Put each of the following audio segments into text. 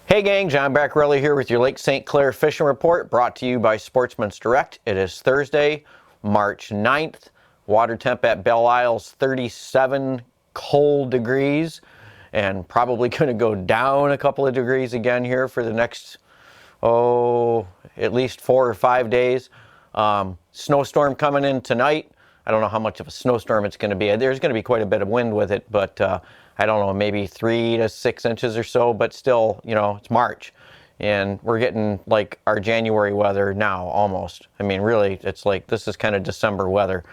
Hey gang, John Baccarelli here with your Lake St. Clair Fishing Report, brought to you by Sportsmen's Direct. It is Thursday, March 9th. Water temp at Belle Isle's 37 cold degrees, and probably going to go down a couple of degrees again here for the next, at least 4 or 5 days. Snowstorm coming in tonight. I don't know how much of a snowstorm it's going to be. There's going to be quite a bit of wind with it, but I don't know, maybe 3 to 6 inches or so, but still, you know, it's March and we're getting like our January weather now almost. I mean, really, it's like this is kind of December weather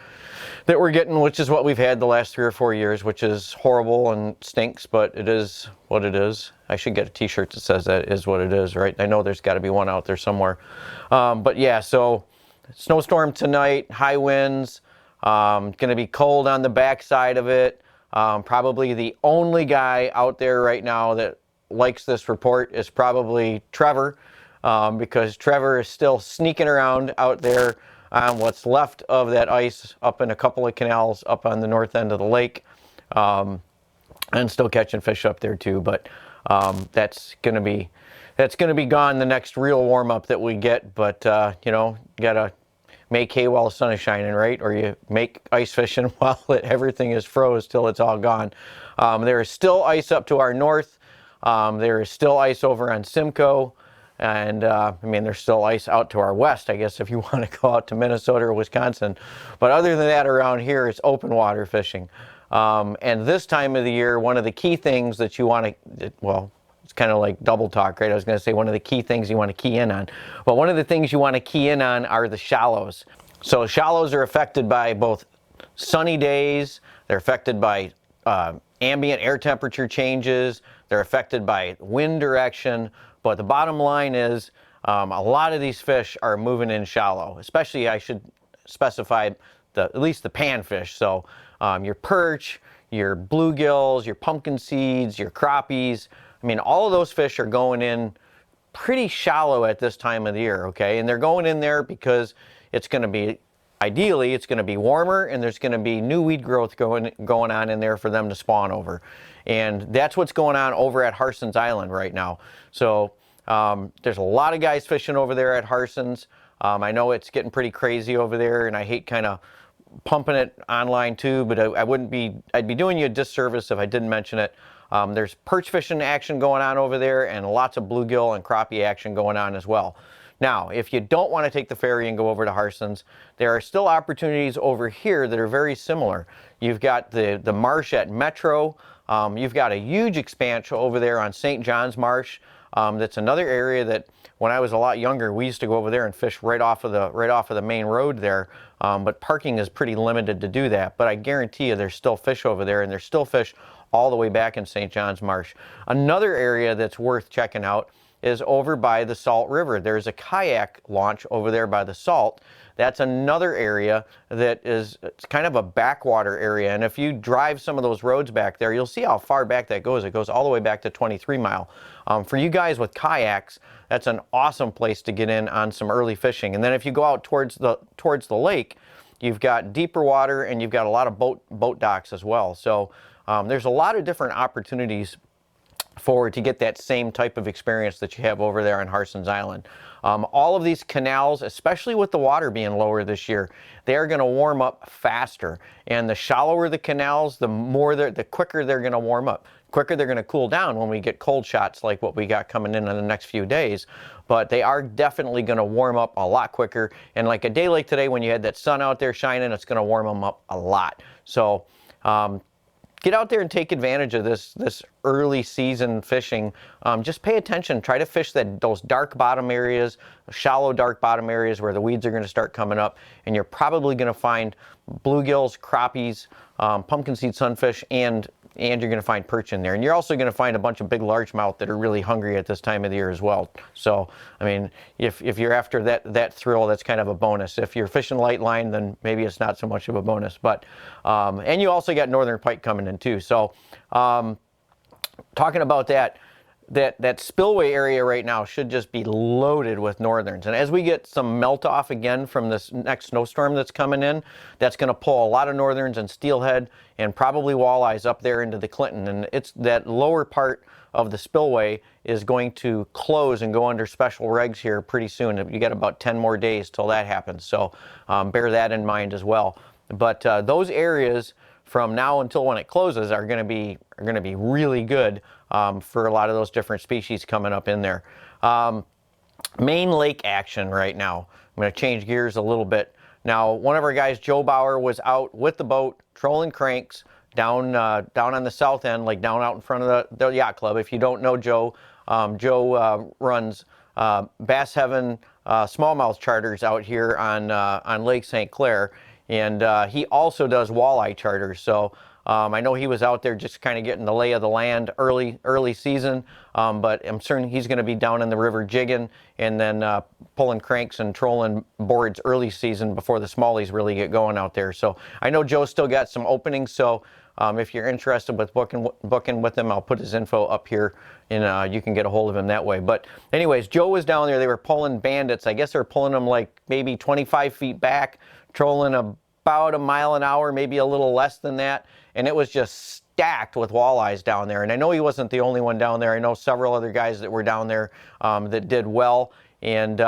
that we're getting, which is what we've had the last 3 or 4 years, which is horrible and stinks, but it is what it is. I should get a t-shirt that says that is what it is, right? I know there's got to be one out there somewhere. But yeah, so snowstorm tonight, high winds, going to be cold on the backside of it. Probably the only guy out there right now that likes this report is probably Trevor, because Trevor is still sneaking around out there on what's left of that ice up in a couple of canals up on the north end of the lake, and still catching fish up there too. But that's gonna be gone the next real warm up that we get. But you know, you gotta make hay while the sun is shining, right? Or you make ice fishing while everything is froze till it's all gone. There is still ice up to our north. There is still ice over on Simcoe. And I mean, there's still ice out to our west, I guess, if you want to go out to Minnesota or Wisconsin. But other than that, around here, it's open water fishing. And this time of the year, one of the key things that you want to, well, it's kind of like double talk, right? I was going to say one of the key things you want to key in on. But one of the things you want to key in on are the shallows. So shallows are affected by both sunny days, they're affected by ambient air temperature changes, they're affected by wind direction. But the bottom line is a lot of these fish are moving in shallow, especially I should specify at least the panfish. So your perch, your bluegills, your pumpkin seeds, your crappies, I mean, all of those fish are going in pretty shallow at this time of the year, okay? And they're going in there because it's going to be, ideally, it's going to be warmer and there's going to be new weed growth going on in there for them to spawn over. And that's what's going on over at Harson's Island right now. So there's a lot of guys fishing over there at Harson's. I know it's getting pretty crazy over there, and I hate kind of pumping it online too, but I'd be doing you a disservice if I didn't mention it. There's perch fishing action going on over there and lots of bluegill and crappie action going on as well. Now, if you don't want to take the ferry and go over to Harson's, there are still opportunities over here that are very similar. You've got the marsh at Metro. You've got a huge expansion over there on St. John's Marsh. That's another area that when I was a lot younger, we used to go over there and fish right off of the main road there. But parking is pretty limited to do that. But I guarantee you there's still fish over there, and there's still fish all the way back in St. John's Marsh. Another area that's worth checking out is over by the Salt River. There's a kayak launch over there by the Salt. That's another area that it's kind of a backwater area. And if you drive some of those roads back there, you'll see how far back that goes. It goes all the way back to 23 Mile. For you guys with kayaks, that's an awesome place to get in on some early fishing. And then if you go out towards the lake, you've got deeper water and you've got a lot of boat docks as well. So there's a lot of different opportunities to get that same type of experience that you have over there on Harson's Island. All of these canals, especially with the water being lower this year, they are going to warm up faster. And the shallower the canals, the quicker they're going to warm up. Quicker they're going to cool down when we get cold shots like what we got coming in the next few days. But they are definitely going to warm up a lot quicker. And like a day like today when you had that sun out there shining, it's going to warm them up a lot. So get out there and take advantage of this early season fishing. Just pay attention. Try to fish those dark bottom areas, shallow dark bottom areas where the weeds are going to start coming up, and you're probably going to find bluegills, crappies, pumpkin seed sunfish, and you're going to find perch in there. And you're also going to find a bunch of big largemouth that are really hungry at this time of the year as well. So, I mean, if you're after that thrill, that's kind of a bonus. If you're fishing light line, then maybe it's not so much of a bonus. But and you also got northern pike coming in too. So, talking about that spillway area right now should just be loaded with northerns. And as we get some melt off again from this next snowstorm that's coming in, that's going to pull a lot of northerns and steelhead and probably walleyes up there into the Clinton. And it's that lower part of the spillway is going to close and go under special regs here pretty soon. You got about 10 more days till that happens, so bear that in mind as well. But those areas from now until when it closes are going to be really good for a lot of those different species coming up in there. Main lake action right now. I'm going to change gears a little bit. Now, one of our guys, Joe Bauer, was out with the boat trolling cranks down on the south end, like down out in front of the yacht club. If you don't know Joe, Joe runs Bass Heaven smallmouth charters out here on Lake St. Clair, and he also does walleye charters. So I know he was out there just kind of getting the lay of the land early season, but I'm certain he's going to be down in the river jigging and then pulling cranks and trolling boards early season before the smallies really get going out there. So I know Joe's still got some openings, so if you're interested with booking with him, I'll put his info up here, and you can get a hold of him that way. But anyways, Joe was down there. They were pulling bandits. I guess they were pulling them like maybe 25 feet back, trolling about a mile an hour, maybe a little less than that. And it was just stacked with walleyes down there. And I know he wasn't the only one down there. I know several other guys that were down there that did well. And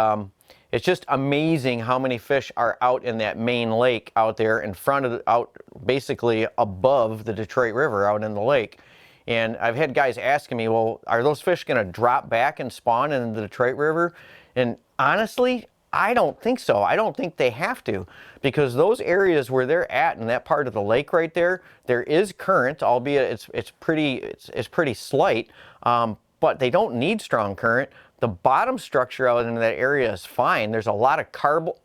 it's just amazing how many fish are out in that main lake out there in front of, out basically above the Detroit River out in the lake. And I've had guys asking me, well, are those fish going to drop back and spawn in the Detroit River? And honestly, I don't think so. I don't think they have to, because those areas where they're at in that part of the lake right there, there is current, albeit it's pretty slight, but they don't need strong current. The bottom structure out in that area is fine. There's a lot of cobble.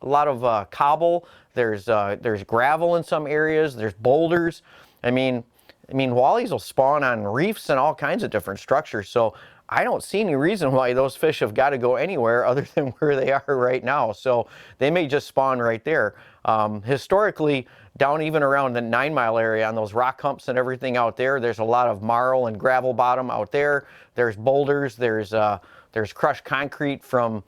There's gravel in some areas. There's boulders. I mean, wallies will spawn on reefs and all kinds of different structures. So I don't see any reason why those fish have got to go anywhere other than where they are right now. So they may just spawn right there. Historically, down even around the 9 Mile area on those rock humps and everything out there, there's a lot of marl and gravel bottom out there. There's boulders. There's crushed concrete from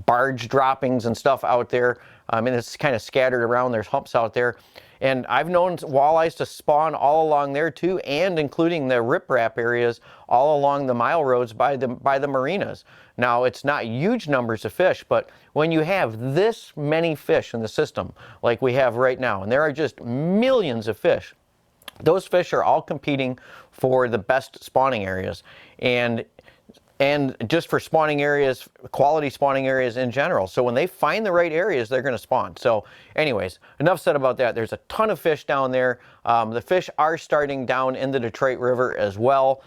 barge droppings and stuff out there. It's kind of scattered around. There's humps out there. And I've known walleyes to spawn all along there too, and including the riprap areas all along the mile roads by the marinas. Now, it's not huge numbers of fish, but when you have this many fish in the system like we have right now, and there are just millions of fish, those fish are all competing for the best spawning areas. And just for spawning areas, quality spawning areas in general. So when they find the right areas, they're going to spawn. So anyways, enough said about that. There's a ton of fish down there. The fish are starting down in the Detroit River as well.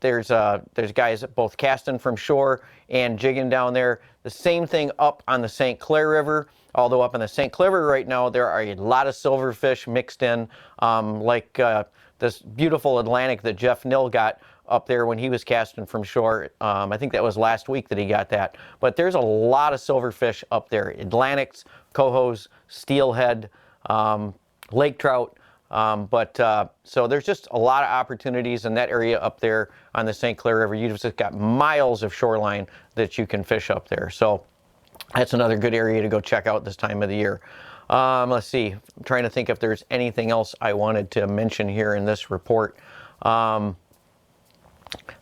There's guys both casting from shore and jigging down there. The same thing up on the St. Clair River. Although up in the St. Clair River right now, there are a lot of silverfish mixed in, this beautiful Atlantic that Jeff Nill got up there when he was casting from shore. I think that was last week that he got that. But there's a lot of silverfish up there. Atlantics, cohos, steelhead, lake trout. So there's just a lot of opportunities in that area up there on the St. Clair River. You've just got miles of shoreline that you can fish up there. So that's another good area to go check out this time of the year. Let's see. I'm trying to think if there's anything else I wanted to mention here in this report. I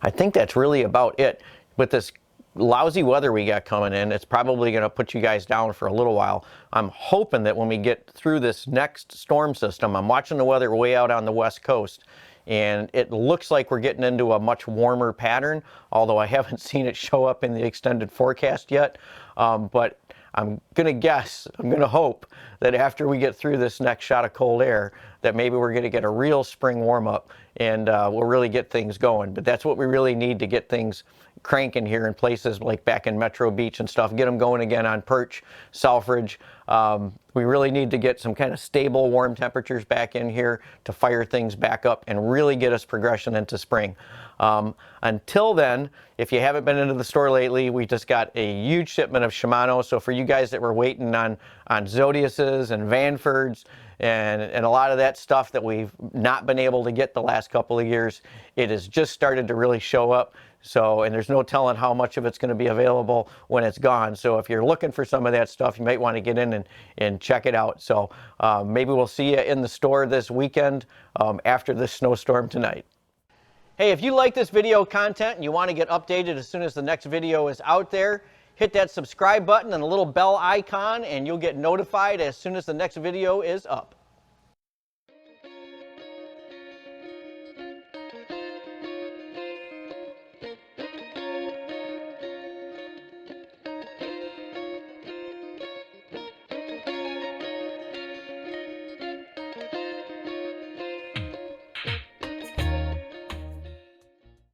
think that's really about it. With this lousy weather we got coming in, it's probably going to put you guys down for a little while. I'm hoping that when we get through this next storm system, I'm watching the weather way out on the west coast, and it looks like we're getting into a much warmer pattern, although I haven't seen it show up in the extended forecast yet. But I'm going to hope that after we get through this next shot of cold air, that maybe we're going to get a real spring warm up, and we'll really get things going. But that's what we really need to get things cranking here in places like back in Metro Beach and stuff, get them going again on perch, Selfridge. We really need to get some kind of stable warm temperatures back in here to fire things back up and really get us progression into spring. Until then, if you haven't been into the store lately, we just got a huge shipment of Shimano. So for you guys that were waiting on Zodiaces and Vanfords and a lot of that stuff that we've not been able to get the last couple of years, it has just started to really show up. So, and there's no telling how much of it's going to be available when it's gone. So if you're looking for some of that stuff, you might want to get in and check it out. So maybe we'll see you in the store this weekend after this snowstorm tonight. Hey, if you like this video content and you want to get updated as soon as the next video is out there, hit that subscribe button and the little bell icon and you'll get notified as soon as the next video is up.